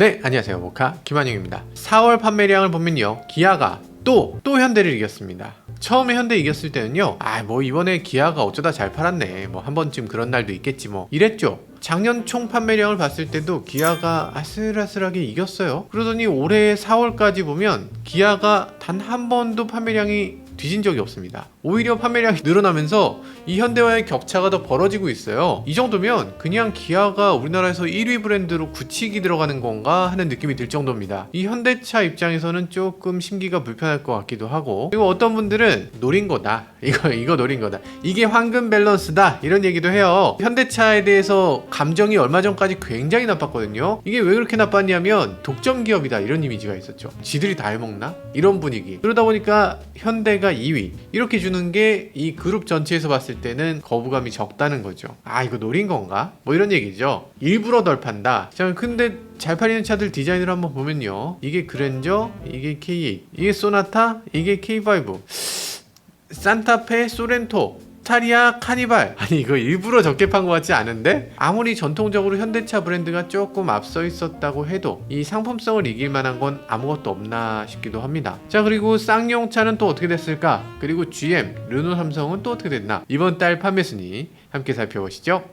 네, 안녕하세요. 모카 김한영입니다. 4월 판매량을 보면요, 기아가 또 현대를 이겼습니다. 처음에 현대 이겼을 때는요, 뭐 이번에 기아가 어쩌다 잘 팔았네, 뭐 한 번쯤 그런 날도 있겠지 뭐 이랬죠. 작년 총 판매량을 봤을 때도 기아가 아슬아슬하게 이겼어요. 그러더니 올해 4월까지 보면 기아가 단 한 번도 판매량이 뒤진 적이 없습니다. 오히려 판매량이 늘어나면서 이 현대와의 격차가 더 벌어지고 있어요. 이 정도면 그냥 기아가 우리나라에서 1위 브랜드로 굳히기 들어가는 건가 하는 느낌이 들 정도입니다. 이 현대차 입장에서는 조금 심기가 불편할 것 같기도 하고, 그리고 어떤 분들은 노린 거다, 이거 노린 거다, 이게 황금 밸런스다, 이런 얘기도 해요. 현대차에 대해서 감정이 얼마 전까지 굉장히 나빴거든요. 이게 왜 그렇게 나빴냐면 독점 기업이다, 이런 이미지가 있었죠. 지들이 다 해먹나? 이런 분위기. 그러다 보니까 현대가 2위 이렇게 주는 게 이 그룹 전체에서 봤을 때는 거부감이 적다는 거죠. 이거 노린 건가? 뭐 이런 얘기죠. 일부러 덜 판다. 자, 근데 잘 팔리는 차들 디자인을 한번 보면요, 이게 그랜저, 이게 K8, 이게 소나타, 이게 K5, 산타페, 소렌토, 타리아, 카니발. 이거 일부러 적게 판 것 같지 않은데? 아무리 전통적으로 현대차 브랜드가 조금 앞서 있었다고 해도 이 상품성을 이길 만한 건 아무것도 없나 싶기도 합니다. 자, 그리고 쌍용차는 또 어떻게 됐을까? 그리고 GM, 르노, 삼성은 또 어떻게 됐나? 이번 달 판매 순위 함께 살펴보시죠.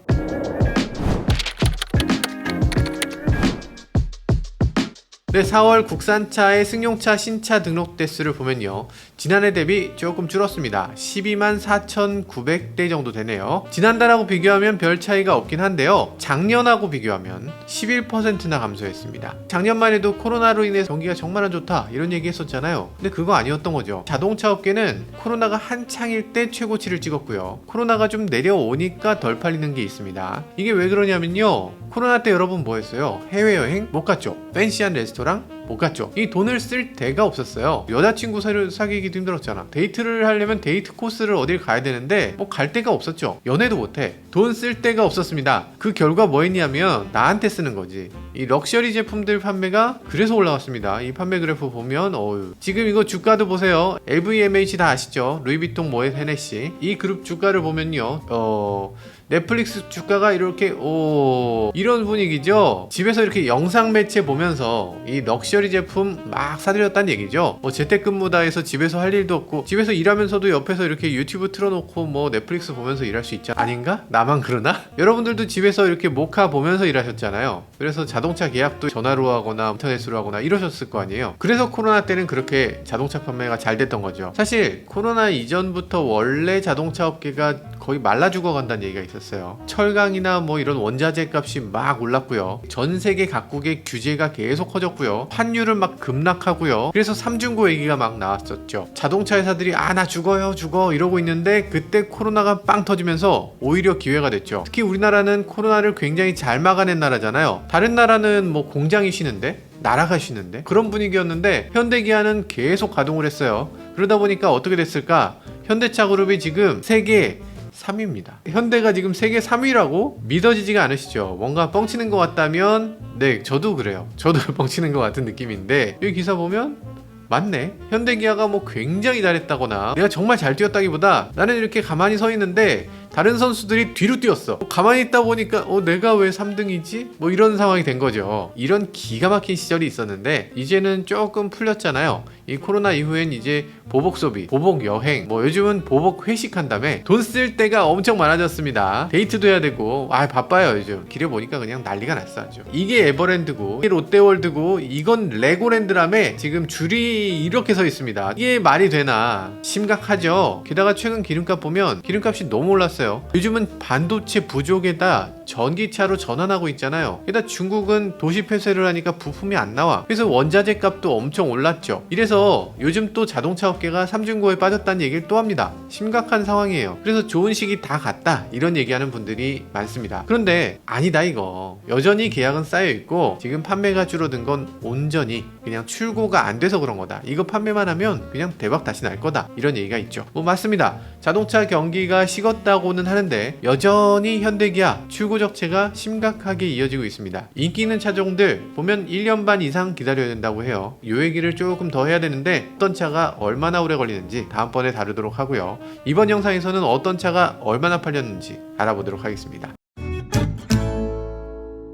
네, 4월 국산차의 승용차 신차 등록 대수를 보면요, 지난해 대비 조금 줄었습니다. 12만 4,900대 정도 되네요. 지난달하고 비교하면 별 차이가 없긴 한데요, 작년하고 비교하면 11%나 감소했습니다. 작년만 해도 코로나로 인해서 경기가 정말 안 좋다, 이런 얘기 했었잖아요. 근데 그거 아니었던 거죠. 자동차 업계는 코로나가 한창일 때 최고치를 찍었고요, 코로나가 좀 내려오니까 덜 팔리는 게 있습니다. 이게 왜 그러냐면요, 코로나 때 여러분 뭐 했어요? 해외여행 못 갔죠. 팬시한 레스토랑 못 갔죠. 이 돈을 쓸 데가 없었어요. 여자친구 사귀기도 힘들었잖아. 데이트를 하려면 데이트 코스를 어딜 가야 되는데 뭐 갈 데가 없었죠. 연애도 못해. 돈 쓸 데가 없었습니다. 그 결과 뭐 했냐면 나한테 쓰는 거지. 이 럭셔리 제품들 판매가 그래서 올라왔습니다. 이 판매 그래프 보면 지금 이거 주가도 보세요. LVMH 다 아시죠? 루이비통, 모ët , 헤네시. 이 그룹 주가를 보면요, 넷플릭스 주가가 이렇게 이런 분위기죠. 집에서 이렇게 영상 매체 보면서 이 럭셔리 제품 막 사들였다는 얘기죠. 재택근무다 해서 집에서 할 일도 없고, 집에서 일하면서도 옆에서 이렇게 유튜브 틀어놓고 뭐 넷플릭스 보면서 일할 수 있잖아. 아닌가? 나만 그러나? 여러분들도 집에서 이렇게 모카 보면서 일하셨잖아요. 그래서 자동차 계약도 전화로 하거나 인터넷으로 하거나 이러셨을 거 아니에요. 그래서 코로나 때는 그렇게 자동차 판매가 잘 됐던 거죠. 사실 코로나 이전부터 원래 자동차 업계가 거의 말라 죽어간다는 얘기가 있었어요. 철강이나 뭐 이런 원자재 값이 막 올랐고요, 전 세계 각국의 규제가 계속 커졌고요, 환율은 막 급락하고요. 그래서 삼중고 얘기가 막 나왔었죠. 자동차 회사들이 나 죽어 이러고 있는데, 그때 코로나가 빵 터지면서 오히려 기회가 됐죠. 특히 우리나라는 코로나를 굉장히 잘 막아낸 나라잖아요. 다른 나라는 뭐 공장이 쉬는데, 나라가 쉬는데, 그런 분위기였는데 현대기아는 계속 가동을 했어요. 그러다 보니까 어떻게 됐을까? 현대차 그룹이 지금 세계 3위입니다. 현대가 지금 세계 3위라고? 믿어지지가 않으시죠? 뭔가 뻥치는 것 같다면, 네, 저도 그래요. 저도 뻥치는 것 같은 느낌인데, 여기 기사 보면 맞네. 현대기아가 뭐 굉장히 잘했다거나 내가 정말 잘 뛰었다기보다 나는 이렇게 가만히 서 있는데 다른 선수들이 뒤로 뛰었어. 가만히 있다 보니까 내가 왜 3등이지? 뭐 이런 상황이 된 거죠. 이런 기가 막힌 시절이 있었는데 이제는 조금 풀렸잖아요. 이 코로나 이후엔 이제 보복 소비, 보복 여행, 뭐 요즘은 보복 회식한다며 돈 쓸 데가 엄청 많아졌습니다. 데이트도 해야 되고 바빠요. 요즘 길에 보니까 그냥 난리가 났어 아주. 이게 에버랜드고, 이게 롯데월드고, 이건 레고랜드라며 지금 줄이 이렇게 서 있습니다. 이게 말이 되나 심각하죠. 게다가 최근 기름값 보면 기름값이 너무 올랐어요. 요즘은 반도체 부족에다 전기차로 전환하고 있잖아요. 게다가 중국은 도시 폐쇄를 하니까 부품이 안 나와. 그래서 원자재 값도 엄청 올랐죠. 이래서 요즘 또 자동차 업계가 삼중고에 빠졌다는 얘기를 또 합니다. 심각한 상황이에요. 그래서 좋은 시기 다 갔다, 이런 얘기하는 분들이 많습니다. 그런데 아니다, 이거 여전히 계약은 쌓여있고 지금 판매가 줄어든 건 온전히 그냥 출고가 안 돼서 그런 거다. 이거 판매만 하면 그냥 대박 다시 날 거다, 이런 얘기가 있죠. 맞습니다. 자동차 경기가 식었다고는 하는데 여전히 현대기아 출고 적체가 심각하게 이어지고 있습니다. 인기 있는 차종들 보면 1년 반 이상 기다려야 된다고 해요. 이 얘기를 조금 더 해야 되는데 어떤 차가 얼마나 오래 걸리는지 다음번에 다루도록 하고요. 이번 영상에서는 어떤 차가 얼마나 팔렸는지 알아보도록 하겠습니다.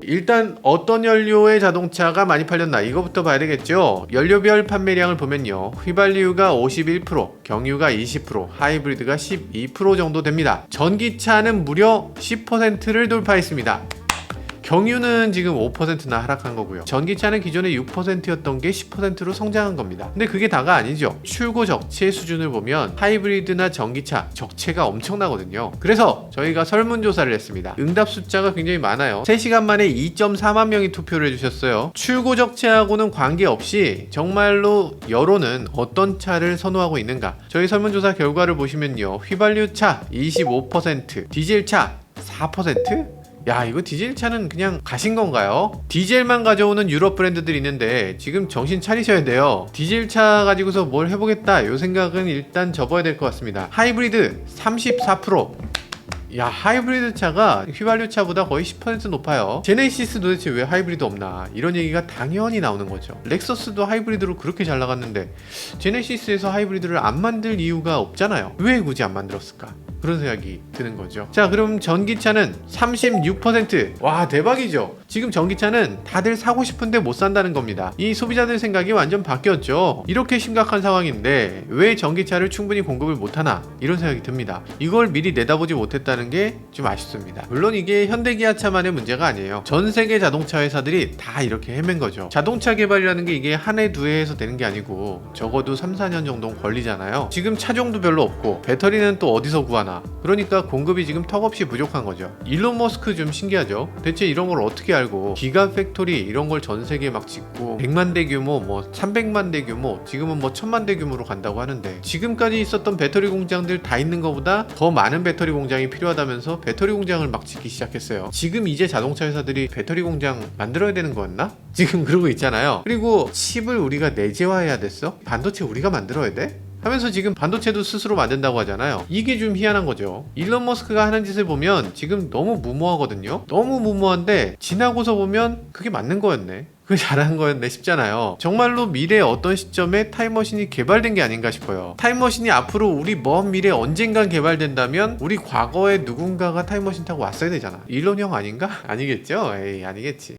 일단 어떤 연료의 자동차가 많이 팔렸나 이거부터 봐야 되겠죠. 연료별 판매량을 보면요, 휘발유가 51%, 경유가 20%, 하이브리드가 12% 정도 됩니다. 전기차는 무려 10%를 돌파했습니다. 경유는 지금 5%나 하락한 거고요. 전기차는 기존에 6%였던 게 10%로 성장한 겁니다. 근데 그게 다가 아니죠. 출고 적체 수준을 보면 하이브리드나 전기차 적체가 엄청나거든요. 그래서 저희가 설문조사를 했습니다. 응답 숫자가 굉장히 많아요. 3시간 만에 2.4만 명이 투표를 해주셨어요. 출고 적체하고는 관계없이 정말로 여론은 어떤 차를 선호하고 있는가. 저희 설문조사 결과를 보시면요, 휘발유차 25%, 디젤차 4%? 야, 이거 디젤차는 그냥 가신 건가요? 디젤만 가져오는 유럽 브랜드들이 있는데 지금 정신 차리셔야 돼요. 디젤차 가지고서 뭘 해보겠다, 요 생각은 일단 접어야 될 것 같습니다. 하이브리드 34%. 야, 하이브리드 차가 휘발유 차보다 거의 10% 높아요. 제네시스 도대체 왜 하이브리드 없나, 이런 얘기가 당연히 나오는 거죠. 렉서스도 하이브리드로 그렇게 잘 나갔는데 제네시스에서 하이브리드를 안 만들 이유가 없잖아요. 왜 굳이 안 만들었을까, 그런 생각이 드는 거죠. 자, 그럼 전기차는 36%. 와, 대박이죠. 지금 전기차는 다들 사고 싶은데 못 산다는 겁니다. 이 소비자들 생각이 완전 바뀌었죠. 이렇게 심각한 상황인데 왜 전기차를 충분히 공급을 못하나, 이런 생각이 듭니다. 이걸 미리 내다보지 못했다는 게 좀 아쉽습니다. 물론 이게 현대기아차만의 문제가 아니에요. 전 세계 자동차 회사들이 다 이렇게 헤맨 거죠. 자동차 개발이라는 게 이게 한 해 두 해에서 되는 게 아니고 적어도 3, 4년 정도는 걸리잖아요. 지금 차종도 별로 없고 배터리는 또 어디서 구하나. 그러니까 공급이 지금 턱없이 부족한 거죠. 일론 머스크 좀 신기하죠. 대체 이런 걸 어떻게 알고 기가 팩토리 이런 걸 전 세계에 막 짓고 100만 대 규모, 뭐 300만 대 규모, 지금은 뭐 1000만 대 규모로 간다고 하는데, 지금까지 있었던 배터리 공장들 다 있는 것보다 더 많은 배터리 공장이 필요하다면서 배터리 공장을 막 짓기 시작했어요. 지금 이제 자동차 회사들이 배터리 공장 만들어야 되는 거였나? 지금 그러고 있잖아요. 그리고 칩을 우리가 내재화해야 됐어? 반도체 우리가 만들어야 돼? 하면서 지금 반도체도 스스로 만든다고 하잖아요. 이게 좀 희한한 거죠. 일론 머스크가 하는 짓을 보면 지금 너무 무모하거든요. 너무 무모한데 지나고서 보면 그게 맞는 거였네, 그게 잘한 거였네 싶잖아요. 정말로 미래의 어떤 시점에 타임머신이 개발된 게 아닌가 싶어요. 타임머신이 앞으로 우리 먼 미래 언젠간 개발된다면 우리 과거에 누군가가 타임머신 타고 왔어야 되잖아. 일론 형 아닌가? 아니겠죠? 에이, 아니겠지.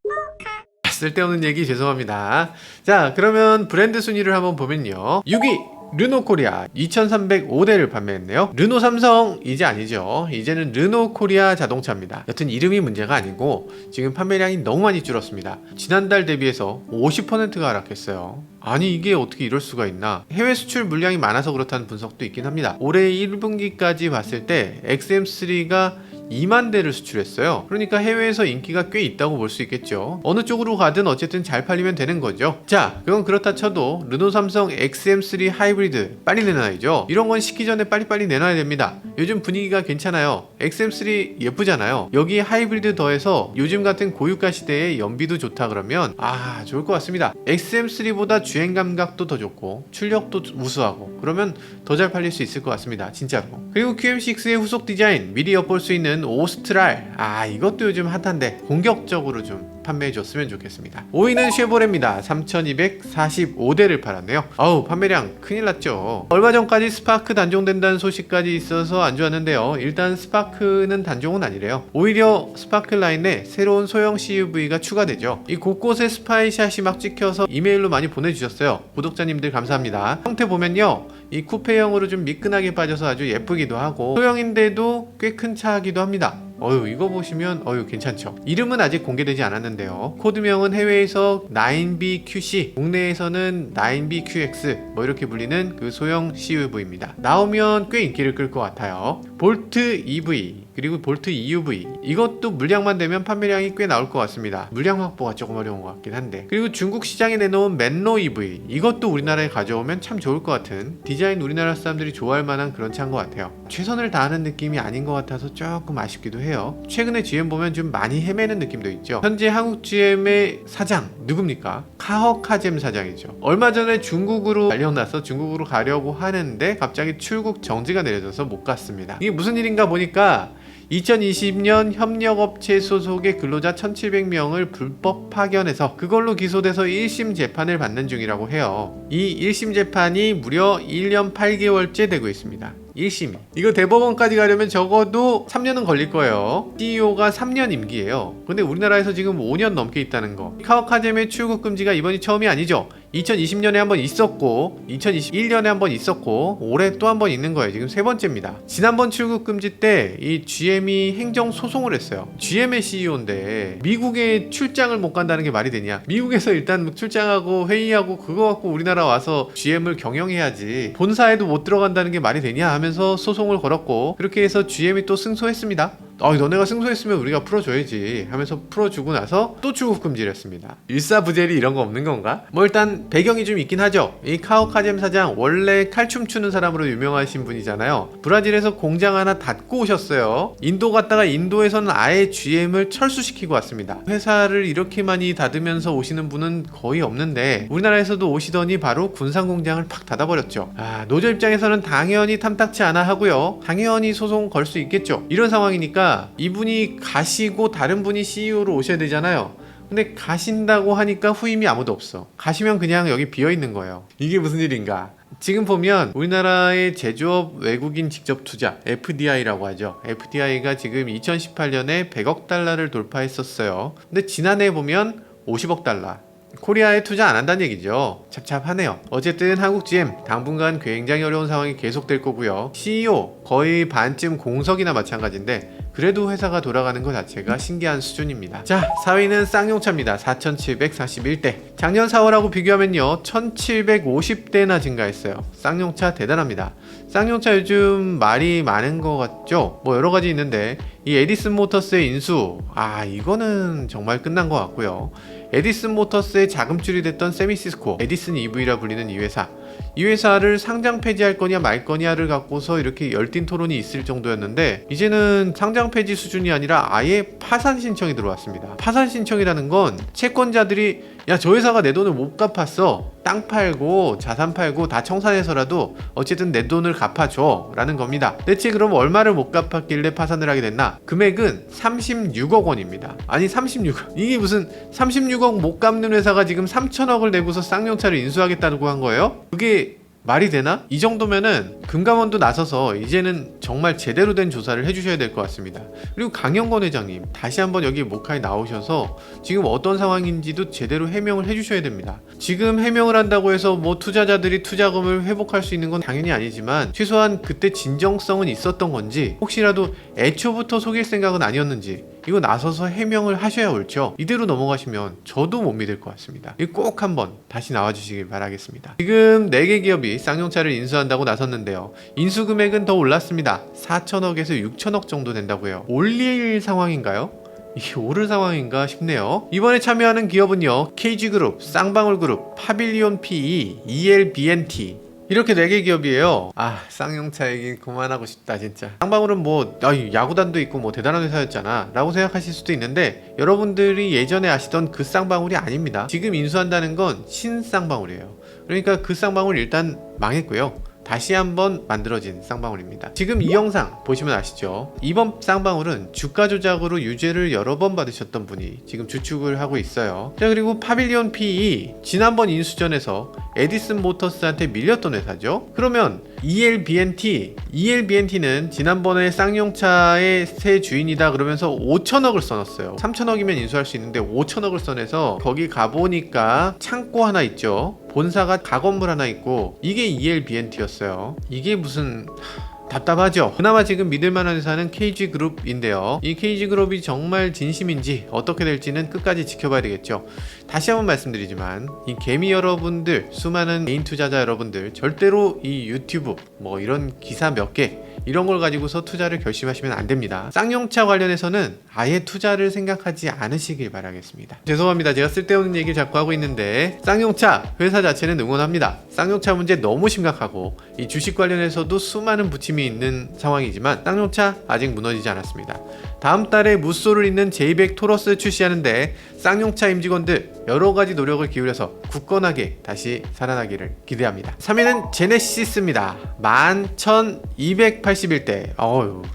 쓸데없는 얘기 죄송합니다. 자, 그러면 브랜드 순위를 한번 보면요, 6위 르노코리아 2305대를 판매했네요. 르노 삼성 이제 아니죠. 이제는 르노코리아 자동차입니다. 여튼 이름이 문제가 아니고 지금 판매량이 너무 많이 줄었습니다. 지난달 대비해서 50%가 하락했어요. 아니, 이게 어떻게 이럴 수가 있나. 해외 수출 물량이 많아서 그렇다는 분석도 있긴 합니다. 올해 1분기까지 봤을 때 XM3가 2만 대를 수출했어요. 그러니까 해외에서 인기가 꽤 있다고 볼 수 있겠죠. 어느 쪽으로 가든 어쨌든 잘 팔리면 되는 거죠. 자, 그건 그렇다 쳐도 르노 삼성 XM3 하이브리드 빨리 내놔야죠. 이런 건 시기 전에 빨리빨리 내놔야 됩니다. 요즘 분위기가 괜찮아요. XM3 예쁘잖아요. 여기 하이브리드 더해서 요즘 같은 고유가 시대에 연비도 좋다 그러면 좋을 것 같습니다. XM3보다 주행 감각도 더 좋고 출력도 우수하고, 그러면 더 잘 팔릴 수 있을 것 같습니다, 진짜로. 그리고 QM6의 후속 디자인 미리 엿볼 수 있는 오스트랄, 이것도 요즘 핫한데 공격적으로 좀 판매해 줬으면 좋겠습니다. 5위는 쉐보레입니다. 3245대를 팔았네요. 판매량 큰일 났죠. 얼마 전까지 스파크 단종된다는 소식까지 있어서 안 좋았는데요. 일단 스파크는 단종은 아니래요. 오히려 스파크 라인에 새로운 소형 CUV가 추가되죠. 이 곳곳에 스파이샷이 막 찍혀서 이메일로 많이 보내주셨어요. 구독자님들 감사합니다. 형태 보면요, 이 쿠페형으로 좀 미끈하게 빠져서 아주 예쁘기도 하고 소형인데도 꽤 큰 차이기도 합니다. 이거 보시면 괜찮죠. 이름은 아직 공개되지 않았는데요. 코드명은 해외에서 9BQC, 국내에서는 9BQX 뭐 이렇게 불리는 그 소형 CUV입니다. 나오면 꽤 인기를 끌 것 같아요. 볼트 EV 그리고 볼트 EUV, 이것도 물량만 되면 판매량이 꽤 나올 것 같습니다. 물량 확보가 조금 어려운 것 같긴 한데. 그리고 중국 시장에 내놓은 맨로 EV, 이것도 우리나라에 가져오면 참 좋을 것 같은, 디자인 우리나라 사람들이 좋아할 만한 그런 차인 것 같아요. 최선을 다하는 느낌이 아닌 것 같아서 조금 아쉽기도 해요. 최근에 GM 보면 좀 많이 헤매는 느낌도 있죠. 현재 한국 GM의 사장 누굽니까? 카허카잼 사장이죠. 얼마 전에 중국으로 달려나서 중국으로 가려고 하는데 갑자기 출국 정지가 내려져서 못 갔습니다. 이게 무슨 일인가 보니까 2020년 협력업체 소속의 근로자 1700명을 불법 파견해서 그걸로 기소돼서 1심 재판을 받는 중이라고 해요. 이 1심 재판이 무려 1년 8개월째 되고 있습니다. 1심이. 이거 대법원까지 가려면 적어도 3년은 걸릴 거예요. CEO가 3년 임기예요. 근데 우리나라에서 지금 5년 넘게 있다는 거. 카카오카잼의 출국 금지가 이번이 처음이 아니죠. 2020년에 한번 있었고 2021년에 한번 있었고 올해 또 한번 있는 거예요. 지금 세 번째입니다. 지난번 출국 금지 때 이 GM이 행정 소송을 했어요. GM의 CEO인데 미국에 출장을 못 간다는 게 말이 되냐? 미국에서 일단 출장하고 회의하고 그거 갖고 우리나라 와서 GM을 경영해야지 본사에도 못 들어간다는 게 말이 되냐 하면서 소송을 걸었고, 그렇게 해서 GM이 또 승소했습니다. 너네가 승소했으면 우리가 풀어줘야지 하면서 풀어주고 나서 또 출국 금지를 했습니다. 일사부재리 이런 거 없는 건가? 뭐 일단 배경이 좀 있긴 하죠. 이 카오카잼 사장 원래 칼춤 추는 사람으로 유명하신 분이잖아요. 브라질에서 공장 하나 닫고 오셨어요. 인도 갔다가 인도에서는 아예 GM을 철수시키고 왔습니다. 회사를 이렇게 많이 닫으면서 오시는 분은 거의 없는데 우리나라에서도 오시더니 바로 군산 공장을 팍 닫아버렸죠. 노조 입장에서는 당연히 탐탁치 않아 하고요. 당연히 소송 걸 수 있겠죠. 이런 상황이니까 이분이 가시고 다른 분이 CEO로 오셔야 되잖아요. 근데 가신다고 하니까 후임이 아무도 없어. 가시면 그냥 여기 비어있는 거예요. 이게 무슨 일인가? 지금 보면 우리나라의 제조업 외국인 직접 투자 FDI라고 하죠. FDI가 지금 2018년에 100억 달러를 돌파했었어요. 근데 지난해 보면 50억 달러. 코리아에 투자 안 한다는 얘기죠. 찹찹하네요. 어쨌든 한국 GM 당분간 굉장히 어려운 상황이 계속될 거고요. CEO 거의 반쯤 공석이나 마찬가지인데 그래도 회사가 돌아가는 것 자체가 신기한 수준입니다. 자, 4위는 쌍용차입니다. 4,741대. 작년 4월하고 비교하면요 1,750대나 증가했어요. 쌍용차 대단합니다. 쌍용차 요즘 말이 많은 것 같죠? 뭐 여러가지 있는데 이 에디슨 모터스의 인수, 이거는 정말 끝난 것 같고요. 에디슨 모터스의 자금줄이 됐던 세미시스코, 에디슨 EV라 불리는 이 회사를 상장 폐지할 거냐 말 거냐를 갖고서 이렇게 열띤 토론이 있을 정도였는데 이제는 상장 폐지 수준이 아니라 아예 파산 신청이 들어왔습니다. 파산 신청이라는 건 채권자들이 저 회사가 내 돈을 못 갚았어, 땅 팔고 자산 팔고 다 청산해서라도 어쨌든 내 돈을 갚아줘 라는 겁니다. 대체 그럼 얼마를 못 갚았길래 파산을 하게 됐나? 금액은 36억 원입니다. 아니 36억, 이게 무슨 36억 못 갚는 회사가 지금 3천억을 내고서 쌍용차를 인수하겠다고 한 거예요? 그게 말이 되나? 이 정도면은 금감원도 나서서 이제는 정말 제대로 된 조사를 해주셔야 될 것 같습니다. 그리고 강영건 회장님 다시 한번 여기 모카에 나오셔서 지금 어떤 상황인지도 제대로 해명을 해주셔야 됩니다. 지금 해명을 한다고 해서 뭐 투자자들이 투자금을 회복할 수 있는 건 당연히 아니지만 최소한 그때 진정성은 있었던 건지, 혹시라도 애초부터 속일 생각은 아니었는지 이거 나서서 해명을 하셔야 옳죠. 이대로 넘어가시면 저도 못 믿을 것 같습니다. 이거 꼭 한번 다시 나와주시길 바라겠습니다. 지금 4개 기업이 쌍용차를 인수한다고 나섰는데요. 인수 금액은 더 올랐습니다. 4천억에서 6천억 정도 된다고요. 올릴 상황인가요? 이게 오를 상황인가 싶네요. 이번에 참여하는 기업은요, KG그룹, 쌍방울그룹, 파빌리온 PE, ELBNT 이렇게 4개 기업이에요. 쌍용차 얘기 그만하고 싶다 진짜. 쌍방울은 뭐 야구단도 있고 뭐 대단한 회사였잖아 라고 생각하실 수도 있는데 여러분들이 예전에 아시던 그 쌍방울이 아닙니다. 지금 인수한다는 건 신쌍방울이에요. 그러니까 그 쌍방울 일단 망했고요. 다시 한번 만들어진 쌍방울입니다. 지금 이 영상 보시면 아시죠? 이번 쌍방울은 주가 조작으로 유죄를 여러 번 받으셨던 분이 지금 주축을 하고 있어요. 자, 그리고 파빌리온 PE 지난번 인수전에서 에디슨 모터스한테 밀렸던 회사죠. 그러면 ELBNT는 지난번에 쌍용차의 새 주인이다 그러면서 5천억을 써놨어요. 3천억이면 인수할 수 있는데 5천억을 써내서 거기 가보니까 창고 하나 있죠. 본사가 가건물 하나 있고 이게 ELBNT였어요. 이게 무슨... 답답하죠. 그나마 지금 믿을만한 회사는 KG그룹인데요. 이 KG그룹이 정말 진심인지 어떻게 될지는 끝까지 지켜봐야 되겠죠. 다시 한번 말씀드리지만 이 개미 여러분들, 수많은 개인 투자자 여러분들 절대로 이 유튜브 뭐 이런 기사 몇 개 이런 걸 가지고서 투자를 결심하시면 안 됩니다. 쌍용차 관련해서는 아예 투자를 생각하지 않으시길 바라겠습니다. 죄송합니다. 제가 쓸데없는 얘기를 자꾸 하고 있는데 쌍용차 회사 자체는 응원합니다. 쌍용차 문제 너무 심각하고 이 주식 관련해서도 수많은 부침이 있는 상황이지만 쌍용차 아직 무너지지 않았습니다. 다음 달에 무쏘를 잇는 제이백 토러스 출시하는데 쌍용차 임직원들 여러가지 노력을 기울여서 굳건하게 다시 살아나기를 기대합니다. 3위는 제네시스입니다. 11,281대.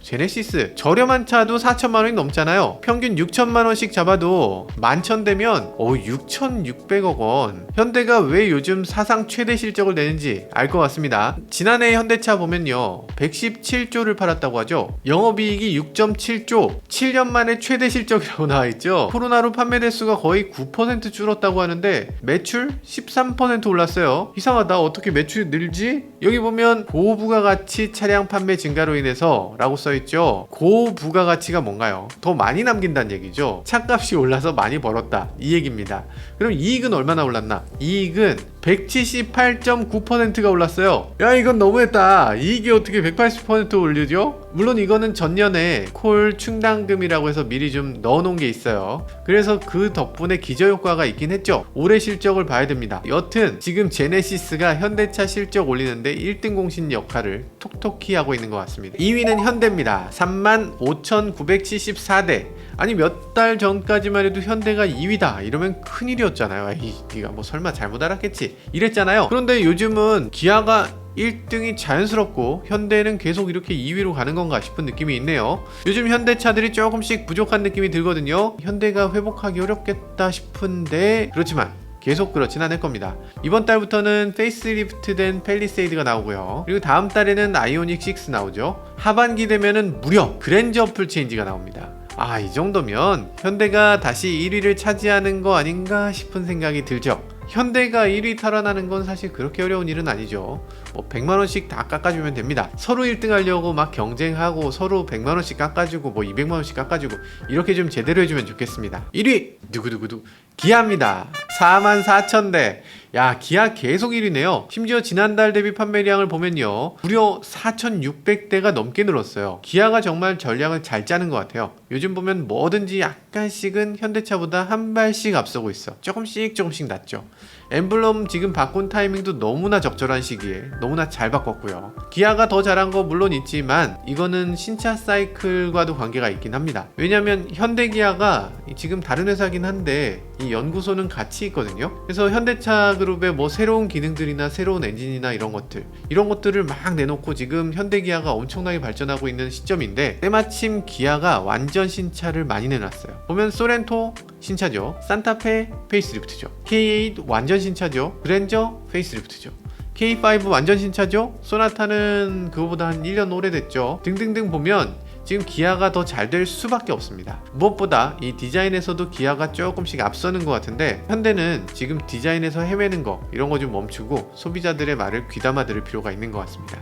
제네시스 저렴한 차도 4천만원이 넘잖아요. 평균 6천만원씩 잡아도 11,000대면 6,600억 원. 현대가 왜 요즘 사상 최대 실적을 내는지 알 것 같습니다. 지난해 현대차 보면요 117조를 팔았다고 하죠. 영업이익이 6.7조, 7년 만에 최대 실적이라고 나와있죠. 코로나로 판매 대수가 거의 9% 줄었다고 하는데 매출 13% 올랐어요. 이상하다, 어떻게 매출이 늘지? 여기 보면 고부가가치 차량 판매 증가로 인해서 라고 써있죠. 고부가가치가 뭔가요? 더 많이 남긴다는 얘기죠. 차값이 올라서 많이 벌었다, 이 얘기입니다. 그럼 이익은 얼마나 올랐나? 이익은 178.9%가 올랐어요. 야, 이건 너무했다. 이익이 어떻게 180% 올리죠? 물론 이거는 전년에 콜 충당금이라고 해서 미리 좀 넣어놓은 게 있어요. 그래서 그 덕분에 기저효과가 있긴 했죠. 올해 실적을 봐야 됩니다. 여튼 지금 제네시스가 현대차 실적 올리는데 1등 공신 역할을 톡톡히 하고 있는 것 같습니다. 2위는 현대입니다. 35,974대. 아니 몇 달 전까지만 해도 현대가 2위다 이러면 큰일이었잖아요. 에이, 네가 뭐 설마 잘못 알았겠지 이랬잖아요. 그런데 요즘은 기아가 1등이 자연스럽고 현대는 계속 이렇게 2위로 가는 건가 싶은 느낌이 있네요. 요즘 현대차들이 조금씩 부족한 느낌이 들거든요. 현대가 회복하기 어렵겠다 싶은데 그렇지만 계속 그렇진 않을 겁니다. 이번 달부터는 페이스리프트된 팰리세이드가 나오고요. 그리고 다음 달에는 아이오닉 6 나오죠. 하반기 되면은 무려 그랜저 풀체인지가 나옵니다. 아, 이 정도면 현대가 다시 1위를 차지하는 거 아닌가 싶은 생각이 들죠. 현대가 1위 탈환하는 건 사실 그렇게 어려운 일은 아니죠. 뭐 100만원씩 다 깎아주면 됩니다. 서로 1등 하려고 막 경쟁하고 서로 100만원씩 깎아주고 뭐 200만원씩 깎아주고 이렇게 좀 제대로 해주면 좋겠습니다. 1위 누구누구누 기아입니다. 44,000대. 야, 기아 계속 1위네요. 심지어 지난달 대비 판매량을 보면요 무려 4,600대가 넘게 늘었어요. 기아가 정말 전략을 잘 짜는 것 같아요. 요즘 보면 뭐든지 약간씩은 현대차보다 한 발씩 앞서고 있어. 조금씩 낫죠. 엠블럼 지금 바꾼 타이밍도 너무나 적절한 시기에 너무나 잘 바꿨고요. 기아가 더 잘한 거 물론 있지만 이거는 신차 사이클과도 관계가 있긴 합니다. 왜냐면 현대기아가 지금 다른 회사긴 한데 이 연구소는 같이 있거든요. 그래서 현대차 그룹의 뭐 새로운 기능들이나 새로운 엔진이나 이런 것들을 막 내놓고 지금 현대기아가 엄청나게 발전하고 있는 시점인데 때마침 기아가 완전 신차를 많이 내놨어요. 보면 소렌토 신차죠. 산타페 페이스리프트죠. K8 완전 신차죠. 그랜저 페이스리프트죠. K5 완전 신차죠. 소나타는 그거보다 한 1년 오래됐죠. 등등등 보면 지금 기아가 더 잘 될 수밖에 없습니다. 무엇보다 이 디자인에서도 기아가 조금씩 앞서는 것 같은데 현대는 지금 디자인에서 헤매는 거 이런 거 좀 멈추고 소비자들의 말을 귀담아 들을 필요가 있는 것 같습니다.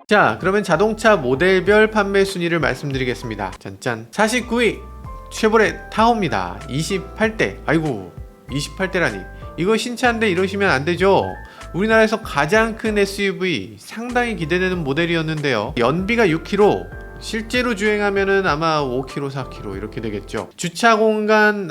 자, 그러면 자동차 모델별 판매 순위를 말씀드리겠습니다. 짠짠. 49위 쉐보레 타호입니다. 28대. 아이고 28대라니 이거 신차인데 이러시면 안되죠. 우리나라에서 가장 큰 SUV 상당히 기대되는 모델이었는데요. 연비가 6km, 실제로 주행하면은 아마 5km, 4km 이렇게 되겠죠. 주차 공간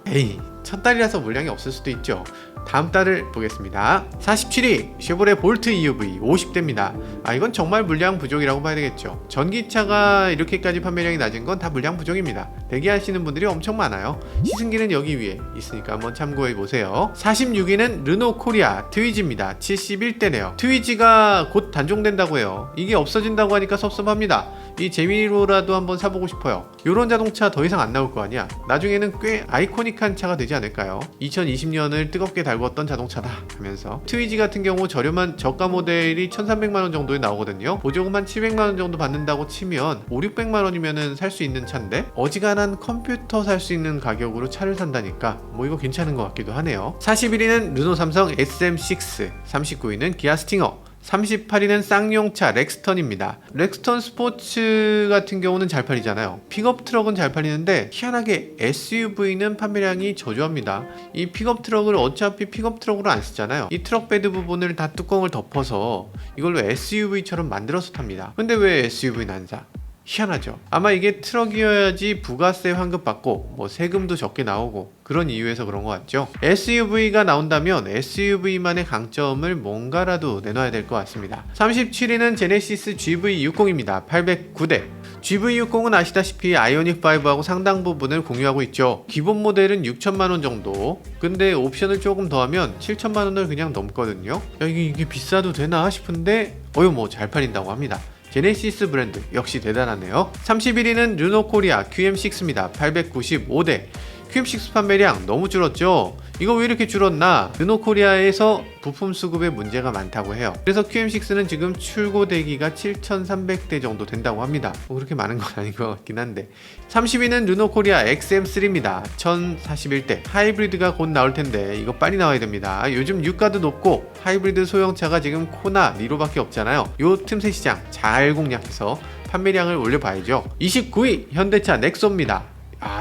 에이 첫 달이라서 물량이 없을 수도 있죠. 다음 달을 보겠습니다. 47위 쉐보레 볼트 EUV 50대입니다. 이건 정말 물량 부족이라고 봐야 되겠죠. 전기차가 이렇게까지 판매량이 낮은 건 다 물량 부족입니다. 대기하시는 분들이 엄청 많아요. 시승기는 여기 위에 있으니까 한번 참고해 보세요. 46위는 르노 코리아 트위지입니다. 71대네요. 트위지가 곧 단종된다고 해요. 이게 없어진다고 하니까 섭섭합니다. 이 재미로라도 한번 사보고 싶어요. 요런 자동차 더 이상 안 나올 거 아니야. 나중에는 꽤 아이코닉한 차가 되지 않을까요? 2020년을 뜨겁게 달궜던 자동차다 하면서. 트위지 같은 경우 저렴한 저가 모델이 1,300만원 정도에 나오거든요. 보조금 한 700만원 정도 받는다고 치면 5,600만원이면은 살 수 있는 차인데 어지간한 컴퓨터 살 수 있는 가격으로 차를 산다니까 뭐 이거 괜찮은 것 같기도 하네요. 41위는 르노 삼성 SM6, 39위는 기아 스팅어, 38위는 쌍용차 렉스턴입니다. 렉스턴 스포츠 같은 경우는 잘 팔리잖아요. 픽업 트럭은 잘 팔리는데 희한하게 SUV는 판매량이 저조합니다. 이 픽업 트럭을 어차피 픽업 트럭으로 안 쓰잖아요. 이 트럭 베드 부분을 다 뚜껑을 덮어서 이걸로 SUV처럼 만들어서 탑니다. 근데 왜 SUV는 안 사? 희한하죠. 아마 이게 트럭이어야지 부가세 환급받고 뭐 세금도 적게 나오고 그런 이유에서 그런 것 같죠. SUV가 나온다면 SUV만의 강점을 뭔가라도 내놔야 될 것 같습니다. 37위는 제네시스 GV60입니다. 809대. GV60은 아시다시피 아이오닉5하고 상당 부분을 공유하고 있죠. 기본 모델은 6천만원 정도, 근데 옵션을 조금 더하면 7천만원을 그냥 넘거든요. 야, 이게 비싸도 되나 싶은데 뭐 잘 팔린다고 합니다. 제네시스 브랜드 역시 대단하네요. 31위는 르노 코리아 QM6입니다. 895대. QM6 판매량 너무 줄었죠. 이거 왜 이렇게 줄었나? 르노코리아에서 부품 수급에 문제가 많다고 해요. 그래서 QM6는 지금 출고 대기가 7,300대 정도 된다고 합니다. 뭐 그렇게 많은 건 아닌 것 같긴 한데. 30위는 르노코리아 XM3입니다. 1,041대. 하이브리드가 곧 나올 텐데 이거 빨리 나와야 됩니다. 요즘 유가도 높고 하이브리드 소형차가 지금 코나 니로밖에 없잖아요. 요 틈새 시장 잘 공략해서 판매량을 올려봐야죠. 29위 현대차 넥소입니다.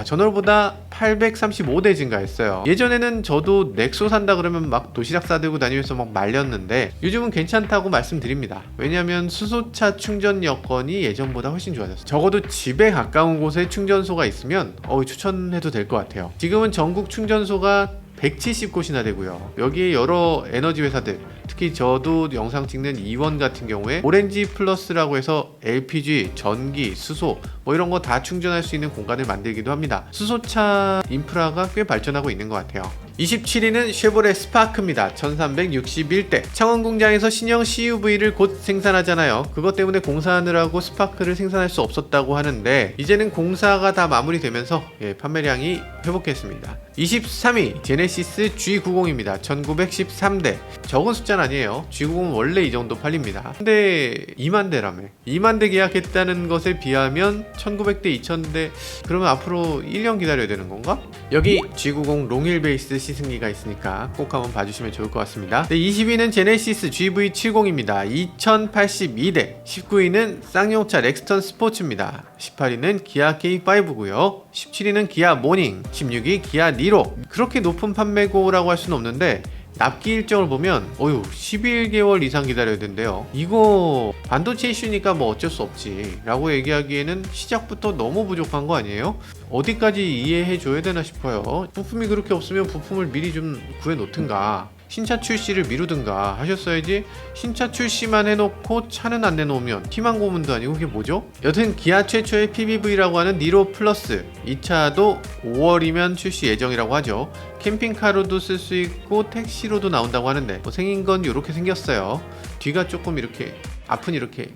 전월보다 835대 증가했어요. 예전에는 저도 넥소 산다 그러면 막 도시락 싸들고 다니면서 막 말렸는데 요즘은 괜찮다고 말씀드립니다. 왜냐하면 수소차 충전 여건이 예전보다 훨씬 좋아졌어요. 적어도 집에 가까운 곳에 충전소가 있으면 추천해도 될 것 같아요. 지금은 전국 충전소가 170곳이나 되고요. 여기에 여러 에너지 회사들, 특히 저도 영상 찍는 이원 같은 경우에 오렌지 플러스라고 해서 LPG, 전기, 수소 뭐 이런 거 다 충전할 수 있는 공간을 만들기도 합니다. 수소차 인프라가 꽤 발전하고 있는 것 같아요. 27위는 쉐보레 스파크입니다. 1361대. 창원 공장에서 신형 CUV를 곧 생산하잖아요. 그것 때문에 공사하느라고 스파크를 생산할 수 없었다고 하는데 이제는 공사가 다 마무리되면서 판매량이 회복했습니다. 23위 제네시스 G90입니다. 1913대. 적은 숫자는 아니에요. G90은 원래 이 정도 팔립니다. 근데 2만 대라며. 2만 대 계약했다는 것에 비하면 1900대, 2000대 그러면 앞으로 1년 기다려야 되는 건가? 여기 G90 롱힐 베이스 시승기가 있으니까 꼭 한번 봐주시면 좋을 것 같습니다. 20위는 제네시스 GV70입니다. 2082대. 19위는 쌍용차 렉스턴 스포츠입니다. 18위는 기아 K5고요. 17위는 기아 모닝. 16위 기아 니로. 그렇게 높은 판매고라고 할 수는 없는데 납기 일정을 보면 11개월 이상 기다려야 된대요. 이거 반도체 이슈니까 뭐 어쩔 수 없지 라고 얘기하기에는 시작부터 너무 부족한 거 아니에요? 어디까지 이해해 줘야 되나 싶어요. 부품이 그렇게 없으면 부품을 미리 좀 구해 놓든가 신차 출시를 미루든가 하셨어야지. 신차 출시만 해놓고 차는 안 내놓으면 희망 고문도 아니고 그게 뭐죠? 여튼 기아 최초의 PBV라고 하는 니로 플러스, 이 차도 5월이면 출시 예정이라고 하죠. 캠핑카로도 쓸 수 있고 택시로도 나온다고 하는데 생긴 건 이렇게 생겼어요. 뒤가 조금 이렇게 앞은 이렇게.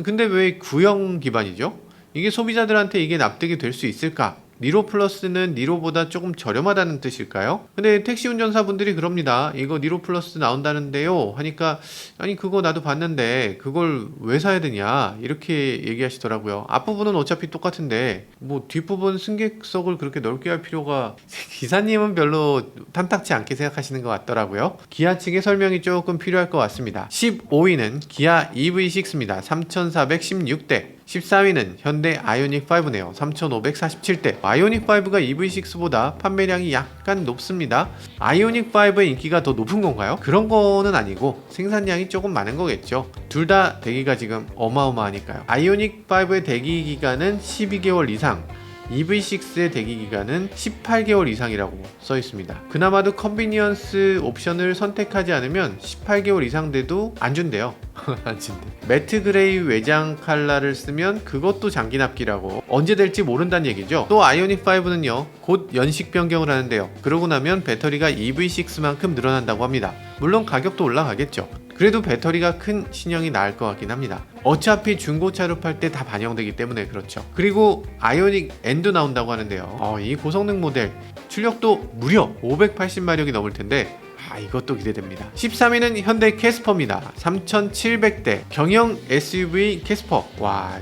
근데 왜 구형 기반이죠? 이게 소비자들한테 이게 납득이 될 수 있을까? 니로 플러스는 니로보다 조금 저렴하다는 뜻일까요? 근데 택시 운전사분들이 그럽니다. 이거 니로 플러스 나온다는데요 하니까 아니 그거 나도 봤는데 그걸 왜 사야 되냐 이렇게 얘기하시더라고요. 앞부분은 어차피 똑같은데 뭐 뒷부분 승객석을 그렇게 넓게 할 필요가 기사님은 별로 탐탁치 않게 생각하시는 것 같더라고요. 기아 측의 설명이 조금 필요할 것 같습니다. 15위는 기아 EV6입니다. 3416대. 14위는 현대 아이오닉5네요. 3547대. 아이오닉5가 EV6보다 판매량이 약간 높습니다. 아이오닉5의 인기가 더 높은 건가요? 그런 거는 아니고 생산량이 조금 많은 거겠죠. 둘 다 대기가 지금 어마어마하니까요. 아이오닉5의 대기 기간은 12개월 이상, EV6의 대기 기간은 18개월 이상이라고 써 있습니다. 그나마도 컨비니언스 옵션을 선택하지 않으면 18개월 이상 돼도 안 준대요. 안 준대. 매트 그레이 외장 컬러를 쓰면 그것도 장기 납기라고. 언제 될지 모른다는 얘기죠. 또 아이오닉5는요 곧 연식 변경을 하는데요. 그러고 나면 배터리가 EV6만큼 늘어난다고 합니다. 물론 가격도 올라가겠죠. 그래도 배터리가 큰 신형이 나을 것 같긴 합니다. 어차피 중고차로 팔 때 다 반영되기 때문에 그렇죠. 그리고 아이오닉 N도 나온다고 하는데요. 이 고성능 모델 출력도 무려 580마력이 넘을 텐데 이것도 기대됩니다. 13위는 현대 캐스퍼입니다. 3700대 경영 SUV 캐스퍼.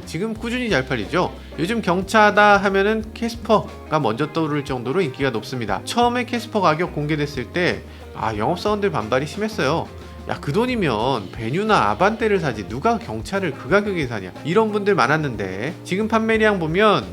지금 꾸준히 잘 팔리죠. 요즘 경차다 하면은 캐스퍼가 먼저 떠오를 정도로 인기가 높습니다. 처음에 캐스퍼 가격 공개됐을 때 영업사원들 반발이 심했어요. 그 돈이면 베뉴나 아반떼를 사지 누가 경차를 그 가격에 사냐 이런 분들 많았는데 지금 판매량 보면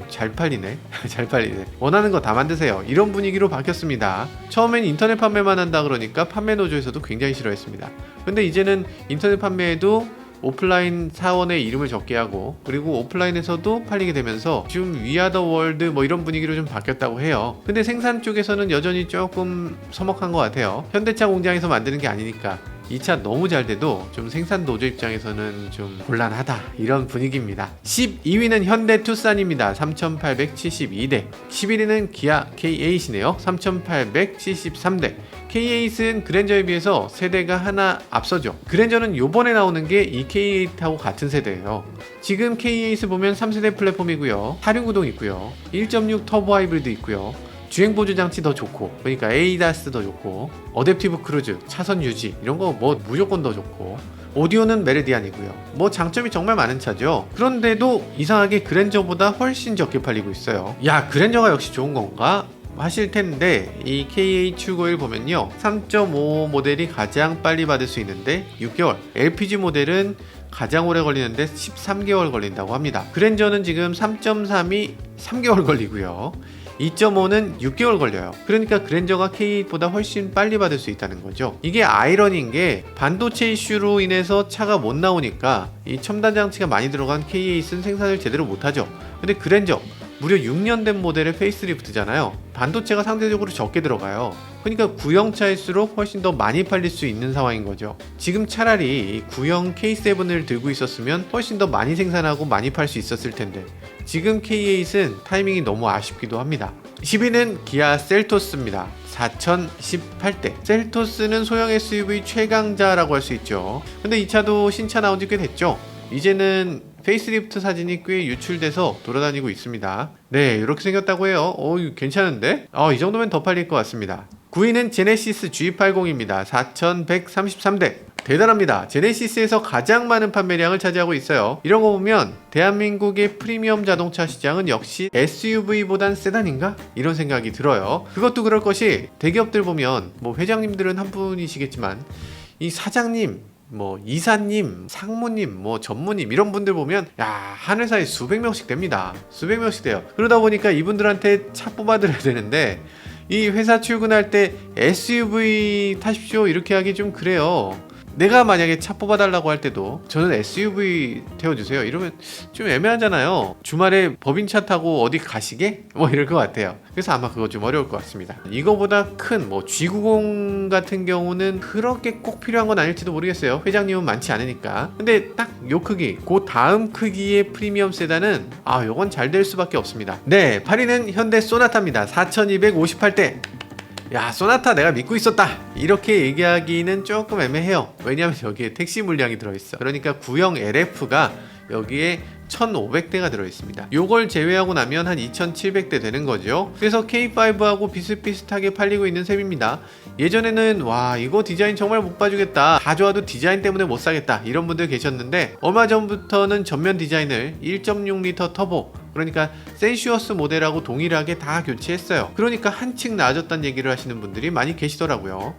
잘 팔리네. 잘 팔리네. 원하는 거 다 만드세요. 이런 분위기로 바뀌었습니다. 처음엔 인터넷 판매만 한다 그러니까 판매 노조에서도 굉장히 싫어했습니다. 근데 이제는 인터넷 판매에도 오프라인 사원의 이름을 적게 하고 그리고 오프라인에서도 팔리게 되면서 지금 위아더 월드 뭐 이런 분위기로 좀 바뀌었다고 해요. 근데 생산 쪽에서는 여전히 조금 서먹한 것 같아요. 현대차 공장에서 만드는 게 아니니까 이 차 너무 잘 돼도 좀 생산 노조 입장에서는 좀 곤란하다 이런 분위기입니다. 12위는 현대 투싼입니다. 3872대. 11위는 기아 K8이네요. 3873대. K8은 그랜저에 비해서 세대가 하나 앞서죠. 그랜저는 요번에 나오는 게 이 K8하고 같은 세대예요. 지금 K8을 보면 3세대 플랫폼이고요. 4륜구동 있고요. 1.6 터보 하이브리드 있고요. 주행 보조 장치 더 좋고, 그러니까 ADAS 더 좋고, 어댑티브 크루즈, 차선 유지 이런 거 뭐 무조건 더 좋고, 오디오는 메르디안이고요. 뭐 장점이 정말 많은 차죠. 그런데도 이상하게 그랜저보다 훨씬 적게 팔리고 있어요. 야, 그랜저가 역시 좋은 건가 하실 텐데, 이 KA791 보면요, 3.5 모델이 가장 빨리 받을 수 있는데 6개월, LPG 모델은 가장 오래 걸리는데 13개월 걸린다고 합니다. 그랜저는 지금 3.3이 3개월 걸리고요, 2.5는 6개월 걸려요. 그러니까 그랜저가 K8보다 훨씬 빨리 받을 수 있다는 거죠. 이게 아이러니인 게, 반도체 이슈로 인해서 차가 못 나오니까 이 첨단 장치가 많이 들어간 K8은 생산을 제대로 못하죠. 근데 그랜저 무려 6년 된 모델의 페이스리프트잖아요. 반도체가 상대적으로 적게 들어가요. 그러니까 구형차일수록 훨씬 더 많이 팔릴 수 있는 상황인 거죠. 지금 차라리 구형 K7을 들고 있었으면 훨씬 더 많이 생산하고 많이 팔 수 있었을 텐데, 지금 K8은 타이밍이 너무 아쉽기도 합니다. 10위는 기아 셀토스입니다. 4018대. 셀토스는 소형 SUV 최강자라고 할 수 있죠. 근데 이 차도 신차 나온 지 꽤 됐죠. 이제는 페이스리프트 사진이 꽤 유출돼서 돌아다니고 있습니다. 네, 이렇게 생겼다고 해요. 괜찮은데? 이 정도면 더 팔릴 것 같습니다. 9위는 제네시스 G80입니다. 4133대. 대단합니다. 제네시스에서 가장 많은 판매량을 차지하고 있어요. 이런 거 보면 대한민국의 프리미엄 자동차 시장은 역시 SUV보단 세단인가? 이런 생각이 들어요. 그것도 그럴 것이, 대기업들 보면 뭐 회장님들은 한 분이시겠지만 이 사장님, 뭐 이사님, 상무님, 뭐 전무님 이런 분들 보면 한 회사에 수백 명씩 됩니다. 수백 명씩 돼요. 그러다 보니까 이분들한테 차 뽑아드려야 되는데, 이 회사 출근할 때 SUV 타십시오 이렇게 하기 좀 그래요. 내가 만약에 차 뽑아달라고 할 때도 저는 SUV 태워주세요 이러면 좀 애매하잖아요. 주말에 법인차 타고 어디 가시게? 뭐 이럴 것 같아요. 그래서 아마 그거 좀 어려울 것 같습니다. 이거보다 큰 뭐 G90 같은 경우는 그렇게 꼭 필요한 건 아닐지도 모르겠어요. 회장님은 많지 않으니까. 근데 딱 요 크기, 그 다음 크기의 프리미엄 세단은 요건 잘 될 수밖에 없습니다. 네, 8위는 현대 소나타입니다. 4258대. 야, 소나타 내가 믿고 있었다 이렇게 얘기하기는 조금 애매해요. 왜냐하면 여기에 택시 물량이 들어있어. 그러니까 구형 LF가 여기에 1500대가 들어있습니다. 요걸 제외하고 나면 한 2700대 되는 거죠. 그래서 K5하고 비슷비슷하게 팔리고 있는 셈입니다. 예전에는 이거 디자인 정말 못 봐주겠다, 다 좋아도 디자인 때문에 못 사겠다 이런 분들 계셨는데, 얼마 전부터는 전면 디자인을 1.6L 터보, 그러니까 센슈어스 모델하고 동일하게 다 교체했어요. 그러니까 한층 나아졌다는 얘기를 하시는 분들이 많이 계시더라고요.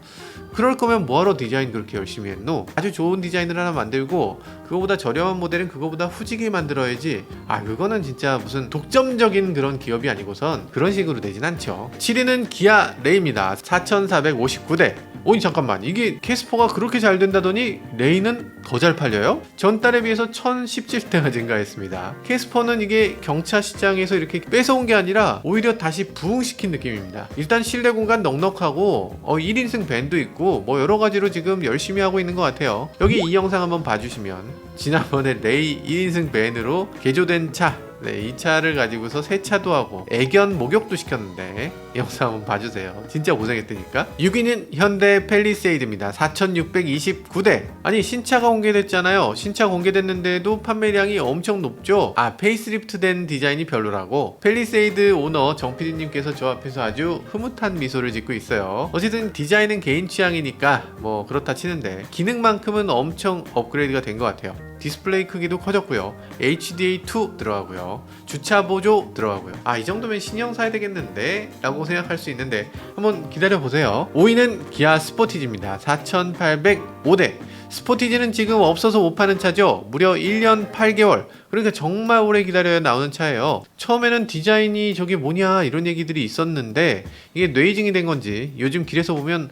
그럴 거면 뭐하러 디자인 그렇게 열심히 했노? 아주 좋은 디자인을 하나 만들고 그거보다 저렴한 모델은 그거보다 후지게 만들어야지. 그거는 진짜 무슨 독점적인 그런 기업이 아니고선 그런 식으로 되진 않죠. 7위는 기아 레이입니다. 4459대. 잠깐만, 이게 캐스퍼가 그렇게 잘 된다더니 레이는 더 잘 팔려요? 전달에 비해서 1017대가 증가했습니다. 캐스퍼는 이게 경차 시장에서 이렇게 뺏어온 게 아니라 오히려 다시 부흥시킨 느낌입니다. 일단 실내 공간 넉넉하고 1인승 밴도 있고 뭐 여러 가지로 지금 열심히 하고 있는 것 같아요. 여기 이 영상 한번 봐주시면 지난번에 레이 1인승 밴으로 개조된 차, 이 차를 가지고서 세차도 하고 애견 목욕도 시켰는데 이 영상 한번 봐주세요. 진짜 고생했다니까. 6위는 현대 팰리세이드입니다. 4629대. 아니, 신차가 공개됐잖아요. 신차 공개됐는데도 판매량이 엄청 높죠. 페이스리프트 된 디자인이 별로라고 팰리세이드 오너 정PD님께서 저 앞에서 아주 흐뭇한 미소를 짓고 있어요. 어쨌든 디자인은 개인 취향이니까 뭐 그렇다 치는데, 기능만큼은 엄청 업그레이드가 된 것 같아요. 디스플레이 크기도 커졌고요. HDA2 들어가고요. 주차 보조 들어가고요. 이 정도면 신형 사야 되겠는데? 라고 생각할 수 있는데 한번 기다려보세요. 5위는 기아 스포티지입니다. 4805대. 스포티지는 지금 없어서 못 파는 차죠. 무려 1년 8개월. 그러니까 정말 오래 기다려야 나오는 차예요. 처음에는 디자인이 저게 뭐냐 이런 얘기들이 있었는데 이게 뇌이징이 된 건지 요즘 길에서 보면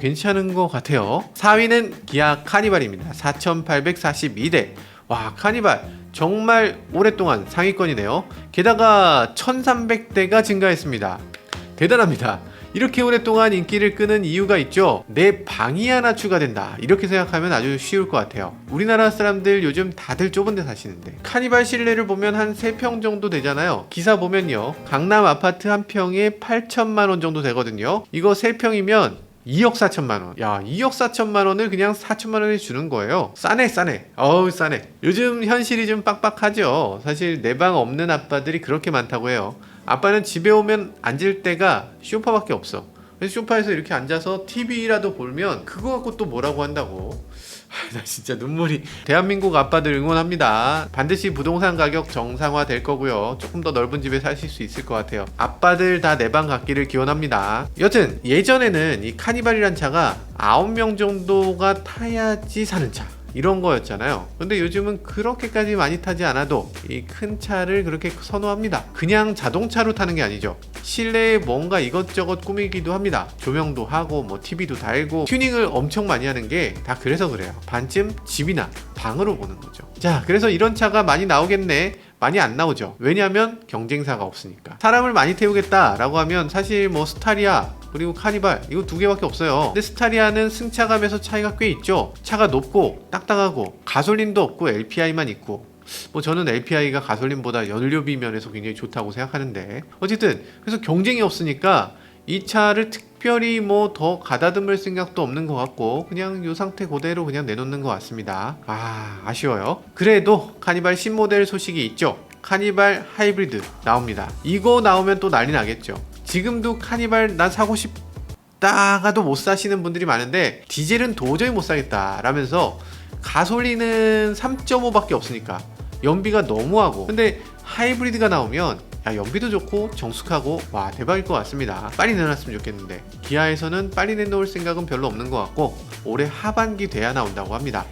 괜찮은 것 같아요. 4위는 기아 카니발입니다. 4842대. 카니발 정말 오랫동안 상위권이네요. 게다가 1300대가 증가했습니다. 대단합니다. 이렇게 오랫동안 인기를 끄는 이유가 있죠. 내 방이 하나 추가된다 이렇게 생각하면 아주 쉬울 것 같아요. 우리나라 사람들 요즘 다들 좁은 데 사시는데 카니발 실내를 보면 한 3평 정도 되잖아요. 기사 보면요, 강남 아파트 한 평에 8천만 원 정도 되거든요. 이거 3평이면 2억 4천만 원. 2억 4천만 원을 그냥 4천만 원에 주는 거예요. 싸네. 싸네. 요즘 현실이 좀 빡빡하죠. 사실 내 방 없는 아빠들이 그렇게 많다고 해요. 아빠는 집에 오면 앉을 데가 소파밖에 없어. 그래서 소파에서 이렇게 앉아서 TV라도 보면 그거 갖고 또 뭐라고 한다고. 나 진짜 눈물이. 대한민국 아빠들 응원합니다. 반드시 부동산 가격 정상화 될 거고요. 조금 더 넓은 집에 사실 수 있을 것 같아요. 아빠들 다 내 방 갖기를 기원합니다. 여튼 예전에는 이 카니발이란 차가 9명 정도가 타야지 사는 차, 이런 거였잖아요. 근데 요즘은 그렇게까지 많이 타지 않아도 이 큰 차를 그렇게 선호합니다. 그냥 자동차로 타는 게 아니죠. 실내에 뭔가 이것저것 꾸미기도 합니다. 조명도 하고 뭐 TV도 달고 튜닝을 엄청 많이 하는 게 다 그래서 그래요. 반쯤 집이나 방으로 보는 거죠. 자, 그래서 이런 차가 많이 나오겠네. 많이 안 나오죠. 왜냐하면 경쟁사가 없으니까. 사람을 많이 태우겠다라고 하면 사실 뭐 스타리아 그리고 카니발 이거 두 개밖에 없어요. 근데 스타리아는 승차감에서 차이가 꽤 있죠. 차가 높고 딱딱하고 가솔린도 없고 LPI만 있고, 뭐 저는 LPI가 가솔린보다 연료비 면에서 굉장히 좋다고 생각하는데, 어쨌든 그래서 경쟁이 없으니까 이 차를 특별히 뭐 더 가다듬을 생각도 없는 것 같고 그냥 이 상태 그대로 그냥 내놓는 것 같습니다. 아쉬워요. 그래도 카니발 신모델 소식이 있죠. 카니발 하이브리드 나옵니다. 이거 나오면 또 난리 나겠죠. 지금도 카니발 난 사고 싶다가도 못 사시는 분들이 많은데 디젤은 도저히 못 사겠다 라면서, 가솔린은 3.5밖에 없으니까 연비가 너무하고, 근데 하이브리드가 나오면 야, 연비도 좋고 정숙하고 와 대박일 것 같습니다. 빨리 내놨으면 좋겠는데 기아에서는 빨리 내놓을 생각은 별로 없는 것 같고 올해 하반기 돼야 나온다고 합니다.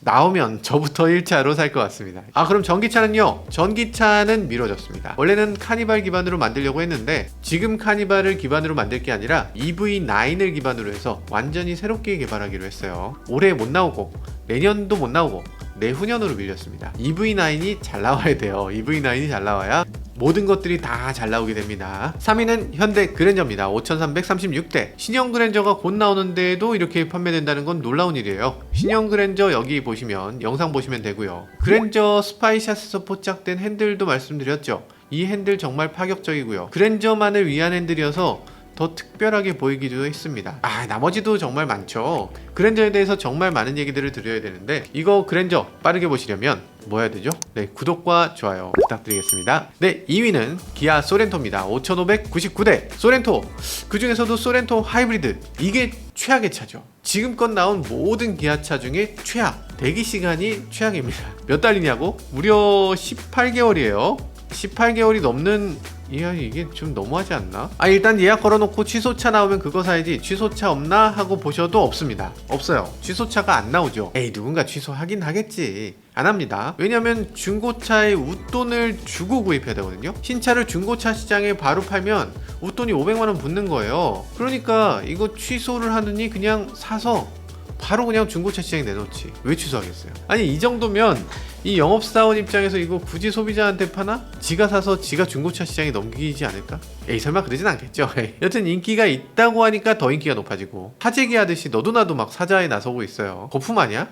나오면 저부터 1차로 살 것 같습니다. 그럼 전기차는요? 전기차는 미뤄졌습니다. 원래는 카니발 기반으로 만들려고 했는데 지금 카니발을 기반으로 만들 게 아니라 EV9을 기반으로 해서 완전히 새롭게 개발하기로 했어요. 올해 못 나오고 내년도 못 나오고 내후년으로 밀렸습니다. EV9이 잘 나와야 돼요. EV9이 잘 나와야 모든 것들이 다 잘 나오게 됩니다. 3위는 현대 그랜저입니다. 5336대. 신형 그랜저가 곧 나오는데도 이렇게 판매된다는 건 놀라운 일이에요. 신형 그랜저 여기 보시면 영상 보시면 되고요. 그랜저 스파이샷에서 포착된 핸들도 말씀드렸죠. 이 핸들 정말 파격적이고요. 그랜저만을 위한 핸들이어서 더 특별하게 보이기도 했습니다. 나머지도 정말 많죠. 그랜저에 대해서 정말 많은 얘기들을 드려야 되는데 이거 그랜저 빠르게 보시려면 뭐 해야 되죠? 네, 구독과 좋아요 부탁드리겠습니다. 네, 2위는 기아 소렌토입니다. 5599대 소렌토. 그 중에서도 소렌토 하이브리드, 이게 최악의 차죠. 지금껏 나온 모든 기아차 중에 최악. 대기 시간이 최악입니다. 몇 달이냐고? 무려 18개월이에요 18개월이 넘는, 이게 좀 너무하지 않나? 일단 예약 걸어놓고 취소차 나오면 그거 사야지 취소차 없나 하고 보셔도 없습니다. 없어요. 취소차가 안 나오죠. 누군가 취소하긴 하겠지. 안 합니다. 왜냐면 중고차에 웃돈을 주고 구입해야 되거든요. 신차를 중고차 시장에 바로 팔면 웃돈이 500만원 붙는 거예요. 그러니까 이거 취소를 하느니 그냥 사서 바로 그냥 중고차 시장에 내놓지. 왜 취소하겠어요? 이 정도면 이 영업사원 입장에서 이거 굳이 소비자한테 파나? 지가 사서 지가 중고차 시장에 넘기지 않을까? 설마 그러진 않겠죠. 여튼 인기가 있다고 하니까 더 인기가 높아지고, 사재기 하듯이 너도 나도 막 사자에 나서고 있어요. 거품 아니야?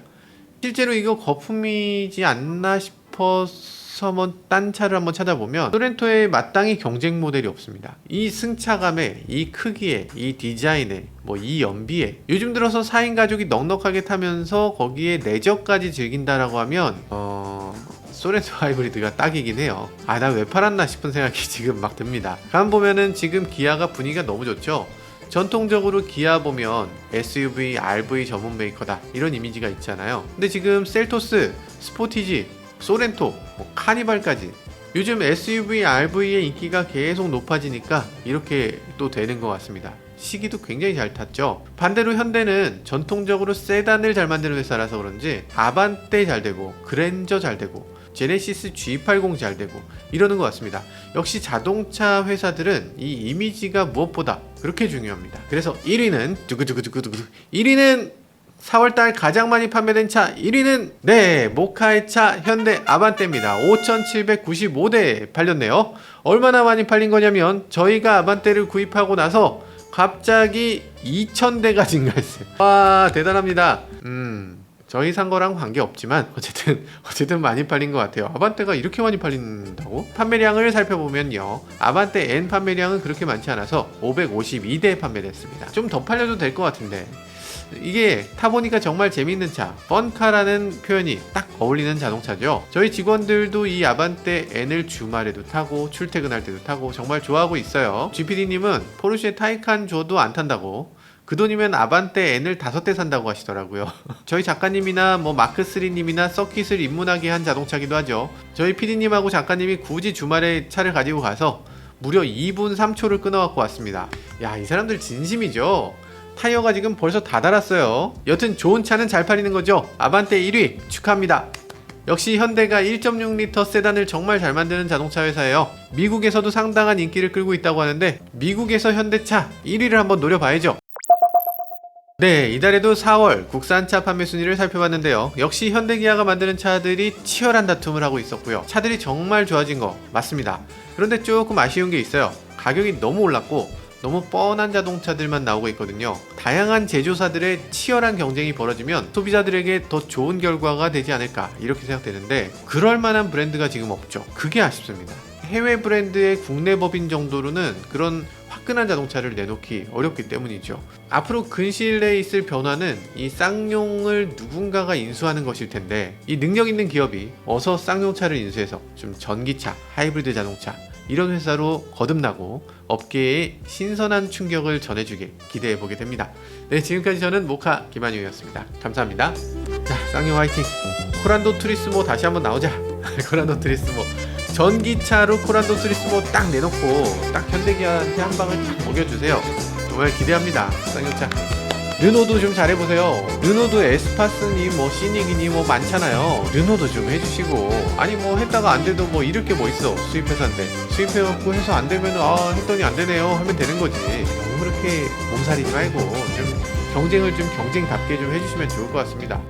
실제로 이거 거품이지 않나 싶어서 딴 차를 한번 찾아보면 소렌토에 마땅히 경쟁 모델이 없습니다. 이 승차감에, 이 크기에, 이 디자인에, 이 연비에, 요즘 들어서 4인 가족이 넉넉하게 타면서 거기에 레저까지 즐긴다라고 하면 소렌토 하이브리드가 딱이긴 해요. 나 왜 팔았나 싶은 생각이 지금 막 듭니다. 가만 보면은 지금 기아가 분위기가 너무 좋죠. 전통적으로 기아 보면 SUV, RV 전문 메이커다 이런 이미지가 있잖아요. 근데 지금 셀토스, 스포티지, 소렌토, 카니발까지 요즘 SUV, RV의 인기가 계속 높아지니까 이렇게 또 되는 것 같습니다. 시기도 굉장히 잘 탔죠. 반대로 현대는 전통적으로 세단을 잘 만드는 회사라서 그런지 아반떼 잘 되고 그랜저 잘 되고 제네시스 G80 잘 되고 이러는 것 같습니다. 역시 자동차 회사들은 이 이미지가 무엇보다 그렇게 중요합니다. 그래서 1위는 두구두구두구두구 1위는 4월달 가장 많이 판매된 차 1위는 모카의 차 현대 아반떼입니다. 5795대 팔렸네요. 얼마나 많이 팔린 거냐면 저희가 아반떼를 구입하고 나서 갑자기 2000대가 증가했어요. 와, 대단합니다. 저희 산 거랑 관계없지만 어쨌든 많이 팔린 것 같아요. 아반떼가 이렇게 많이 팔린다고? 판매량을 살펴보면요, 아반떼 N 판매량은 그렇게 많지 않아서 552대 판매됐습니다. 좀 더 팔려도 될 것 같은데 이게 타보니까 정말 재미있는 차, 펀카라는 표현이 딱 어울리는 자동차죠. 저희 직원들도 이 아반떼 N을 주말에도 타고 출퇴근할 때도 타고 정말 좋아하고 있어요. GPD님은 포르쉐 타이칸 줘도 안 탄다고, 그 돈이면 아반떼 N을 5대 산다고 하시더라고요. 저희 작가님이나 뭐 마크3님이나 서킷을 입문하게 한 자동차기도 하죠. 저희 PD님하고 작가님이 굳이 주말에 차를 가지고 가서 무려 2분 3초를 끊어갖고 왔습니다. 야, 이 사람들 진심이죠. 타이어가 지금 벌써 다 달았어요. 여튼 좋은 차는 잘 팔리는 거죠. 아반떼 1위 축하합니다. 역시 현대가 1.6L 세단을 정말 잘 만드는 자동차 회사예요. 미국에서도 상당한 인기를 끌고 있다고 하는데 미국에서 현대차 1위를 한번 노려봐야죠. 네, 이달에도 4월 국산차 판매 순위를 살펴봤는데요. 역시 현대기아가 만드는 차들이 치열한 다툼을 하고 있었고요. 차들이 정말 좋아진 거 맞습니다. 그런데 조금 아쉬운 게 있어요. 가격이 너무 올랐고 너무 뻔한 자동차들만 나오고 있거든요. 다양한 제조사들의 치열한 경쟁이 벌어지면 소비자들에게 더 좋은 결과가 되지 않을까 이렇게 생각되는데 그럴 만한 브랜드가 지금 없죠. 그게 아쉽습니다. 해외 브랜드의 국내 법인 정도로는 그런 화끈한 자동차를 내놓기 어렵기 때문이죠. 앞으로 근시일 내에 있을 변화는 이 쌍용을 누군가가 인수하는 것일 텐데 이 능력 있는 기업이 어서 쌍용차를 인수해서 좀 전기차, 하이브리드 자동차 이런 회사로 거듭나고 업계에 신선한 충격을 전해주길 기대해보게 됩니다. 네, 지금까지 저는 모카 김한용이었습니다. 감사합니다. 자, 쌍용 화이팅! 코란도 투리스모 다시 한번 나오자. 코란도 투리스모 전기차로 코란도 투리스모 딱 내놓고 딱 현대기아한테 한 방을 딱 먹여주세요. 정말 기대합니다. 쌍용차. 르노도 좀 잘해보세요. 르노도 에스파스니 뭐 시닉이니 뭐 많잖아요. 르노도 좀 해주시고, 아니 뭐 했다가 안 돼도 뭐 이럴 게 뭐 있어. 수입회사인데 수입해갖고 해서 안 되면 아 했더니 안 되네요 하면 되는 거지. 너무 그렇게 몸살이지 말고 좀 경쟁을 좀 경쟁답게 좀 해주시면 좋을 것 같습니다.